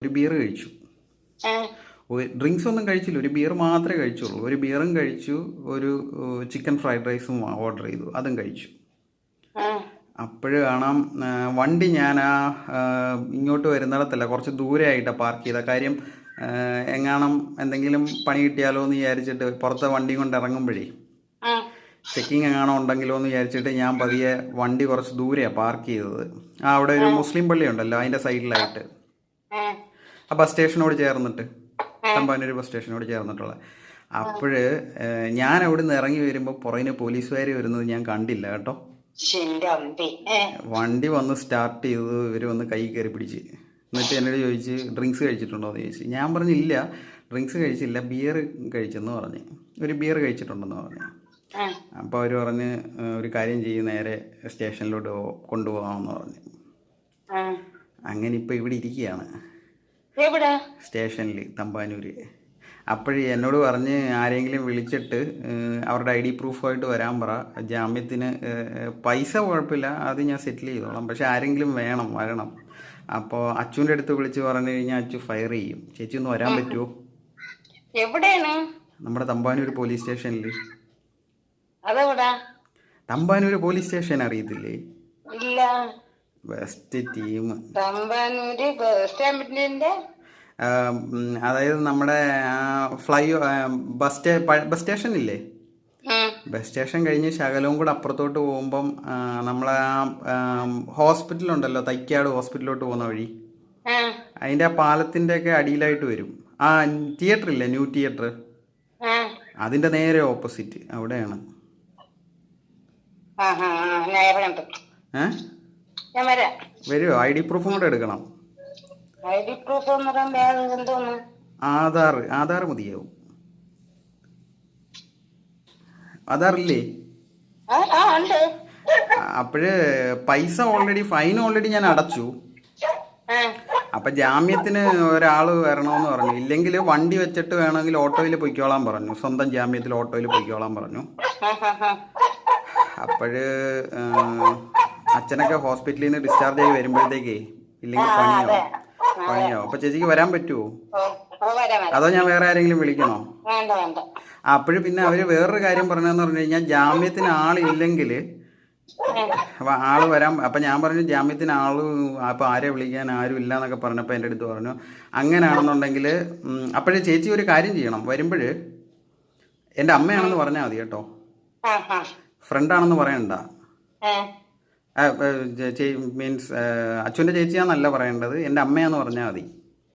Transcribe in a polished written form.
ഒരു ബിയർ കഴിച്ചു. ഡ്രിങ്ക്സ് ഒന്നും കഴിച്ചില്ല, ഒരു ബിയർ മാത്രമേ കഴിച്ചുള്ളൂ. ഒരു ബിയറും കഴിച്ചു, ഒരു ചിക്കൻ ഫ്രൈഡ് റൈസും ഓർഡർ ചെയ്തു, അതും കഴിച്ചു. അപ്പോഴ് കാണാം വണ്ടി ഞാൻ ഇങ്ങോട്ട് വരുന്നിടത്തല്ല, കുറച്ച് ദൂരെ ആയിട്ടാണ് പാർക്ക് ചെയ്ത. കാര്യം എങ്ങാണം എന്തെങ്കിലും പണി കിട്ടിയാലോ എന്ന് വിചാരിച്ചിട്ട് പുറത്തെ വണ്ടി കൊണ്ട് ഇറങ്ങുമ്പോഴേ ചെക്കിങ് എങ്ങാണോ ഉണ്ടെങ്കിലോ എന്ന് വിചാരിച്ചിട്ട് ഞാൻ പതിയെ വണ്ടി കുറച്ച് ദൂരെയാണ് പാർക്ക് ചെയ്തത്. അവിടെ ഒരു മുസ്ലിം പള്ളി ഉണ്ടല്ലോ, അതിൻ്റെ സൈഡിലായിട്ട്, ആ ബസ് സ്റ്റേഷനോട് ചേർന്നിട്ട്, തമ്പാനൂർ ബസ് സ്റ്റേഷനോട് ചേർന്നിട്ടുള്ള. അപ്പോഴ് ഞാൻ അവിടെ നിന്ന് ഇറങ്ങി വരുമ്പോൾ പുറകിന് പോലീസുകാർ വരുന്നത് ഞാൻ കണ്ടില്ല കേട്ടോ. വണ്ടി വന്ന് സ്റ്റാർട്ട് ചെയ്ത് ഇവർ വന്ന് കൈ കയറി പിടിച്ച്, എന്നിട്ട് എന്നോട് ചോദിച്ച് ഡ്രിങ്ക്സ് കഴിച്ചിട്ടുണ്ടോ എന്ന് ചോദിച്ചു. ഞാൻ പറഞ്ഞില്ല, ഡ്രിങ്ക്സ് കഴിച്ചില്ല, ബിയർ കഴിച്ചെന്ന് പറഞ്ഞ്, ഒരു ബിയർ കഴിച്ചിട്ടുണ്ടെന്ന് പറഞ്ഞു. അപ്പോൾ അവർ പറഞ്ഞ് ഒരു കാര്യം ചെയ്യും, നേരെ സ്റ്റേഷനിലോട്ട് കൊണ്ടുപോകാമെന്ന് പറഞ്ഞു. അങ്ങനെ ഇപ്പോൾ ഇവിടെ ഇരിക്കുകയാണ്, സ്റ്റേഷനിൽ തമ്പാനൂര്. അപ്പോഴേ എന്നോട് പറഞ്ഞ് ആരെങ്കിലും വിളിച്ചിട്ട് അവരുടെ ID പ്രൂഫായിട്ട് വരാൻ പറ, ജാമ്യത്തിന് പൈസ കുഴപ്പമില്ല, അത് ഞാൻ സെറ്റിൽ ചെയ്തോളാം, പക്ഷെ ആരെങ്കിലും വരണം. അപ്പോൾ അച്ചുവിൻ്റെ അടുത്ത് വിളിച്ച് പറഞ്ഞു കഴിഞ്ഞാൽ അച്ചു ഫയർ ചെയ്യും. ചേച്ചി ഒന്ന് വരാൻ പറ്റുമോ? എവിടെയാണ്? നമ്മുടെ തമ്പാനൂർ പോലീസ് സ്റ്റേഷനിൽ. തമ്പാനൂർ പോലീസ് സ്റ്റേഷൻ അറിയത്തില്ലേ? ഇല്ല. Best team. തമ്പാനൂര് ബസ് അതായത് നമ്മുടെ ബസ് സ്റ്റേഷനില്ലേ, ബസ് സ്റ്റേഷൻ കഴിഞ്ഞ് ശകലവും കൂടെ അപ്പുറത്തോട്ട് പോകുമ്പം നമ്മളെ ഹോസ്പിറ്റലുണ്ടല്ലോ, തൈക്കാട് ഹോസ്പിറ്റലിലോട്ട് പോകുന്ന വഴി, അതിൻ്റെ ആ പാലത്തിൻ്റെ ഒക്കെ അടിയിലായിട്ട് വരും. തിയേറ്റർ ഇല്ലേ, ന്യൂ തിയേറ്റർ, അതിൻ്റെ നേരെ ഓപ്പോസിറ്റ് അവിടെയാണ്. വരുമോ? ID പ്രൂഫും കൂടെ എടുക്കണം. ആധാർ മതിയാവും. ആധാറില്ലേ? അപ്പോഴ് പൈസ ഫൈൻ ഓൾറെഡി ഞാൻ അടച്ചു. അപ്പം ജാമ്യത്തിന് ഒരാൾ വരണമെന്ന് പറഞ്ഞു, ഇല്ലെങ്കിൽ വണ്ടി വെച്ചിട്ട് വേണമെങ്കിൽ ഓട്ടോയിൽ പൊയ്ക്കോളാൻ പറഞ്ഞു, സ്വന്തം ജാമ്യത്തിൽ ഓട്ടോയിൽ പൊയ്ക്കോളാൻ പറഞ്ഞു. അപ്പോഴ് അച്ഛനൊക്കെ ഹോസ്പിറ്റലിൽ നിന്ന് ഡിസ്ചാർജ് ആയി വരുമ്പോഴത്തേക്കേ ഇല്ലെങ്കിൽ പണിയാവും. അപ്പം ചേച്ചിക്ക് വരാൻ പറ്റുമോ? അതോ ഞാൻ വേറെ ആരെങ്കിലും വിളിക്കണോ? അപ്പോഴും പിന്നെ അവർ വേറൊരു കാര്യം പറഞ്ഞതെന്ന് പറഞ്ഞു കഴിഞ്ഞാൽ, ജാമ്യത്തിന് ആളില്ലെങ്കിൽ ആള് വരാൻ. അപ്പം ഞാൻ പറഞ്ഞു ജാമ്യത്തിന് അപ്പം ആരെ വിളിക്കാൻ ആരും ഇല്ല എന്നൊക്കെ പറഞ്ഞപ്പോൾ എൻ്റെ അടുത്ത് പറഞ്ഞു, അങ്ങനെയാണെന്നുണ്ടെങ്കിൽ അപ്പോഴേ ചേച്ചി ഒരു കാര്യം ചെയ്യണം, വരുമ്പോൾ എൻ്റെ അമ്മയാണെന്ന് പറഞ്ഞാൽ മതി കേട്ടോ, ഫ്രണ്ടാണെന്ന് പറയണ്ട. മീൻസ് അച്ഛൻ്റെ ചേച്ചിയാന്നല്ല പറയേണ്ടത്, എൻ്റെ അമ്മയാന്ന് പറഞ്ഞാൽ മതി.